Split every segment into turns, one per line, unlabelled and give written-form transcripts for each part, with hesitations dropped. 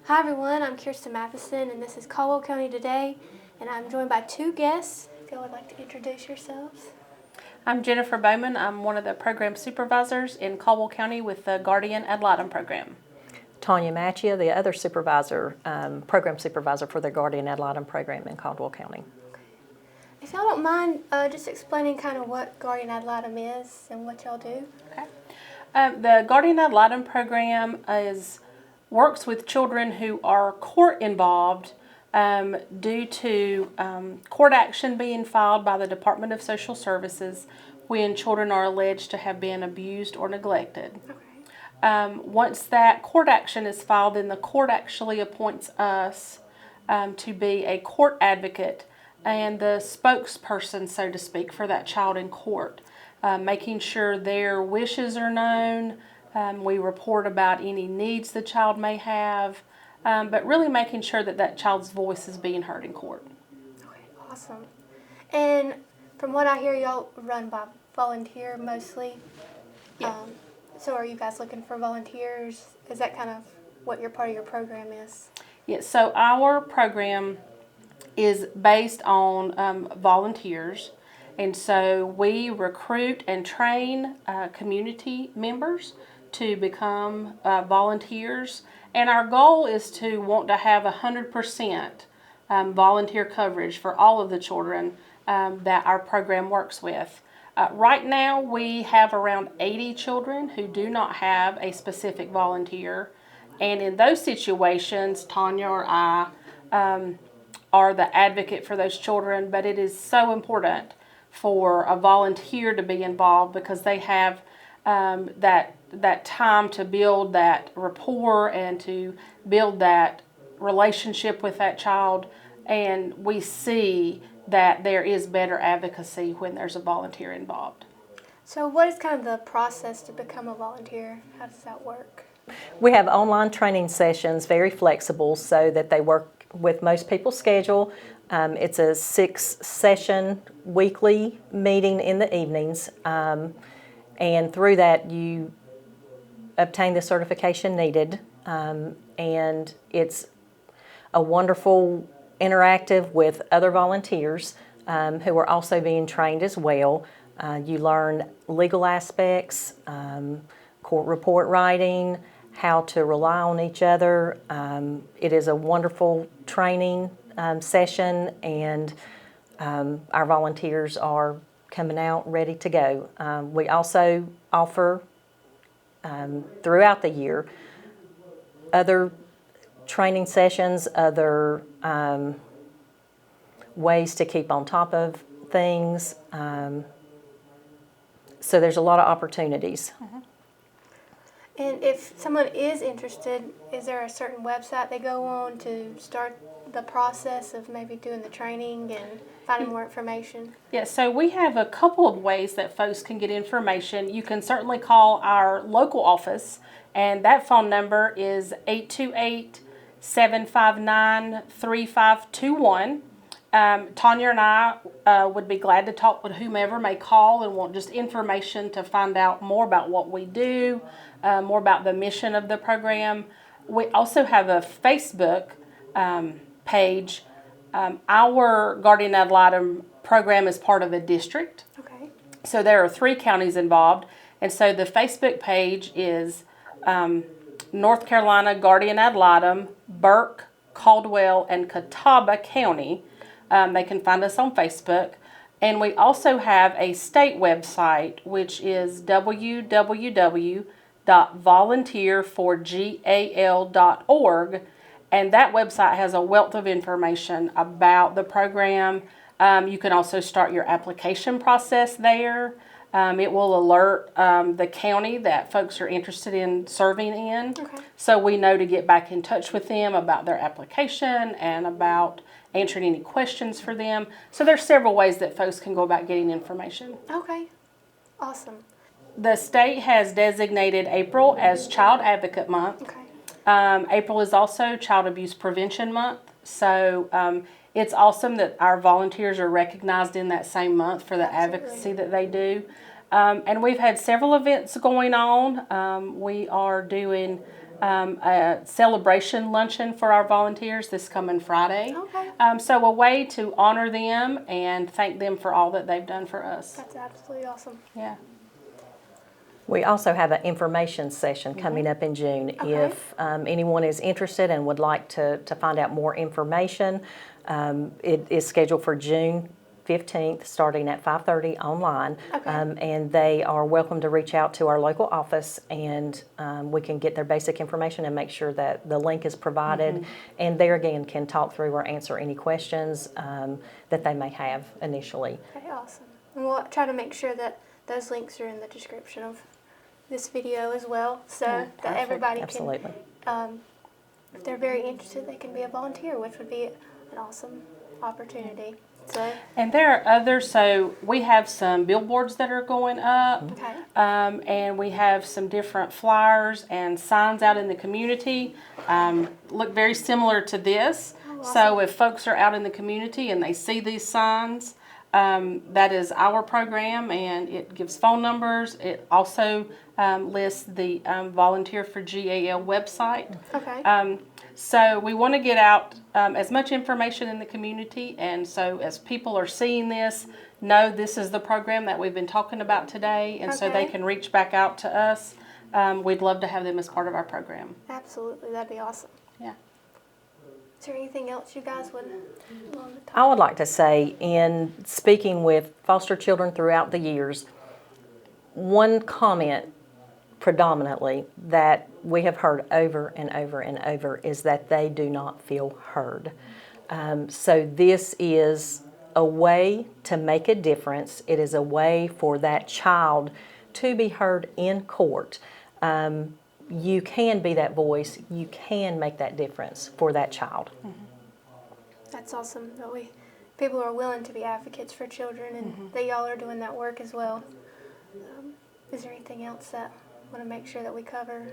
Hi everyone, I'm Kirsten Matheson and this is Caldwell County Today, and I'm joined by two guests. If y'all would like to introduce yourselves.
I'm Jennifer Bowman. I'm one of the program supervisors in Caldwell County with the Guardian Ad Litem program.
Tanya Machia, the other supervisor, program supervisor for the Guardian Ad Litem program in Caldwell County.
If y'all don't mind just explaining kind of what Guardian Ad Litem is and what y'all do.
Okay. The Guardian Ad Litem program works with children who are court involved due to court action being filed by the Department of Social Services when children are alleged to have been abused or neglected.
Okay.
Once that court action is filed, then the court actually appoints us to be a court advocate and the spokesperson, so to speak, for that child in court, making sure their wishes are known. We report about any needs the child may have, but really making sure that that child's voice is being heard in court.
Okay, awesome. And from what I hear, y'all run by volunteer mostly.
Yeah.
So are you guys looking for volunteers? Is that kind of what your part of your program is?
Yes, so our program is based on volunteers, and so we recruit and train community members to become volunteers, and our goal is to want to have 100% volunteer coverage for all of the children that our program works with. Right now we have around 80 children who do not have a specific volunteer, and in those situations Tanya or I are the advocate for those children, but it is so important for a volunteer to be involved because they have that time to build that rapport and to build that relationship with that child, and we see that there is better advocacy when there's a volunteer involved.
So what is kind of the process to become a volunteer? How does that work?
We have online training sessions, very flexible, so that they work with most people's schedule. It's a 6-session weekly meeting in the evenings, and through that you obtain the certification needed, and it's a wonderful interactive with other volunteers who are also being trained as well. You learn legal aspects, court report writing, how to rely on each other. It is a wonderful training session, and our volunteers are coming out ready to go. We also offer throughout the year other training sessions, other ways to keep on top of things. So there's a lot of opportunities.
Mm-hmm. And if someone is interested, is there a certain website they go on to start the process of maybe doing the training and finding more information?
Yeah, so we have a couple of ways that folks can get information. You can certainly call our local office, and that phone number is 828-759-3521. Tanya and I would be glad to talk with whomever may call and want just information to find out more about what we do, more about the mission of the program. We also have a Facebook page. Our Guardian Ad Litem program is part of a district.
Okay.
So there are 3 counties involved, and so the Facebook page is North Carolina Guardian Ad Litem, Burke, Caldwell, and Catawba County. They can find us on Facebook. And we also have a state website, which is www.volunteerforgal.org. And that website has a wealth of information about the program. You can also start your application process there. It will alert the county that folks are interested in serving in.
Okay.
So we know to get back in touch with them about their application and about answering any questions for them. So there's several ways that folks can go about getting information.
Okay. Awesome.
The state has designated April as Child Advocate Month.
Okay.
April is also Child Abuse Prevention Month. So it's awesome that our volunteers are recognized in that same month for the advocacy that they do. And we've had several events going on. We are doing a celebration luncheon for our volunteers this coming Friday.
Okay.
So a way to honor them and thank them for all that they've done for us.
That's absolutely awesome.
Yeah.
We also have an information session coming up in June.
Okay.
If anyone is interested and would like to find out more information, it is scheduled for June 15th, starting at 5:30 online.
Okay.
And they are welcome to reach out to our local office, and we can get their basic information and make sure that the link is provided. And there again can talk through or answer any questions that they may have initially.
Okay, awesome. And we'll try to make sure that those links are in the description of this video as well, so that
Perfect.
everybody
Absolutely.
can, if they're very interested, they can be a volunteer, which would be an awesome opportunity. So,
And there are others, so we have some billboards that are going up,
okay,
and we have some different flyers and signs out in the community. Look very similar to this.
Oh,
So
awesome.
if folks are out in the community and they see these signs, that is our program, and it gives phone numbers. It also lists the Volunteer for GAL website.
okay,
So we want to get out as much information in the community, and so as people are seeing this, know this is the program that we've been talking about today, and so they
Okay.
can reach back out to us. We'd love to have them as part of our program.
absolutely, that'd be awesome.
Yeah.
Is there anything else you guys would want to talk?
I would like to say, in speaking with foster children throughout the years, one comment predominantly that we have heard over and over and over is that they do not feel heard. So this is a way to make a difference. It is a way for that child to be heard in court. You can be that voice. You can make that difference for that child.
That's awesome that people are willing to be advocates for children, and that y'all are doing that work as well. Is there anything else that want to make sure that we cover?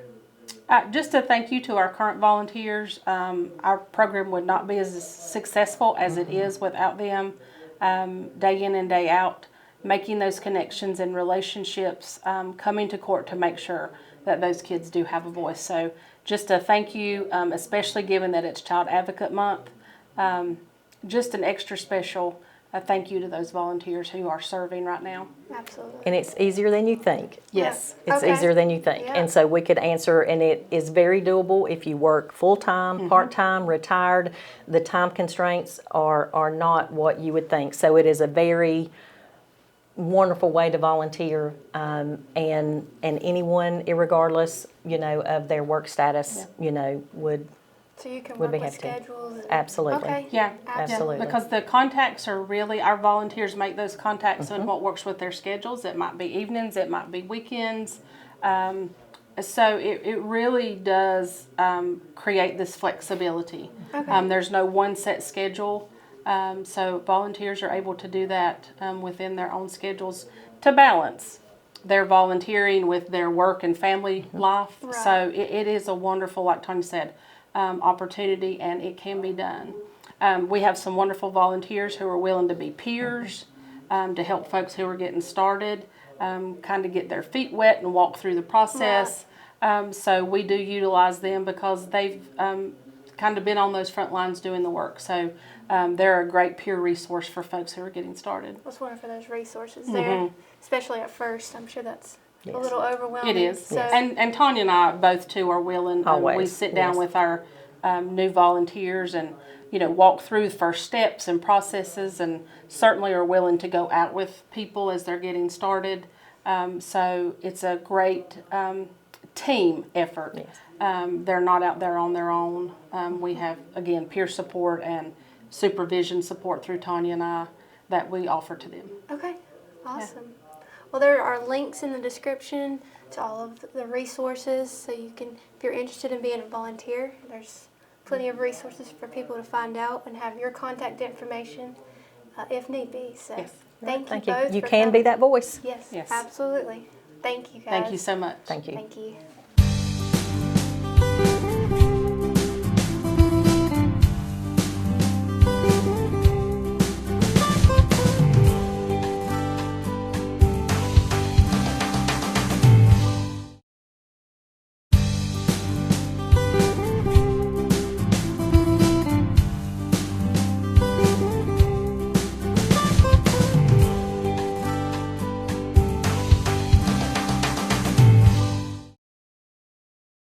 Just a thank you to our current volunteers. Our program would not be as successful as it is without them, day in and day out, making those connections and relationships, coming to court to make sure that those kids do have a voice. So just a thank you, especially given that it's Child Advocate Month. Just an extra special thank you to those volunteers who are serving right now.
Absolutely.
And it's easier than you think.
Yes.
It's
Okay.
easier than you think.
Yeah.
And so we could answer, and it is very doable if you work full-time, part-time, retired. The time constraints are not what you would think. So it is a very wonderful way to volunteer, and anyone, irregardless, of their work status, would.
So you can
Would
work
be
with
happy to.
schedules. And,
Absolutely.
Okay.
Yeah,
Absolutely.
because the contacts are really, our volunteers make those contacts on what works with their schedules. It might be evenings, it might be weekends. So it really does create this flexibility.
Okay.
There's no one set schedule. So volunteers are able to do that within their own schedules to balance their volunteering with their work and family life.
Right.
So it is a wonderful, like Tony said, opportunity, and it can be done. We have some wonderful volunteers who are willing to be peers to help folks who are getting started, kind of get their feet wet and walk through the process. So we do utilize them because they've kind of been on those front lines doing the work. So they're a great peer resource for folks who are getting started.
I was wondering for those resources there, especially at first. I'm sure that's
Yes.
a little overwhelming.
It is.
So,
And Tanya and I both too are willing. We
Always,
sit down
yes.
with our new volunteers and, walk through the first steps and processes, and certainly are willing to go out with people as they're getting started. So it's a great team effort.
Yes.
They're not out there on their own. We have, again, peer support and supervision support through Tanya and I that we offer to them.
okay, awesome. Well, there are links in the description to all of the resources, so you can, if you're interested in being a volunteer, there's plenty of resources for people to find out and have your contact information if need be. So
Yes.
thank you
Thank you.
both
You
for
can be
coming.
that voice.
Yes,
Yes.
absolutely. Thank you, guys.
Thank you so much.
Thank you.
Thank you.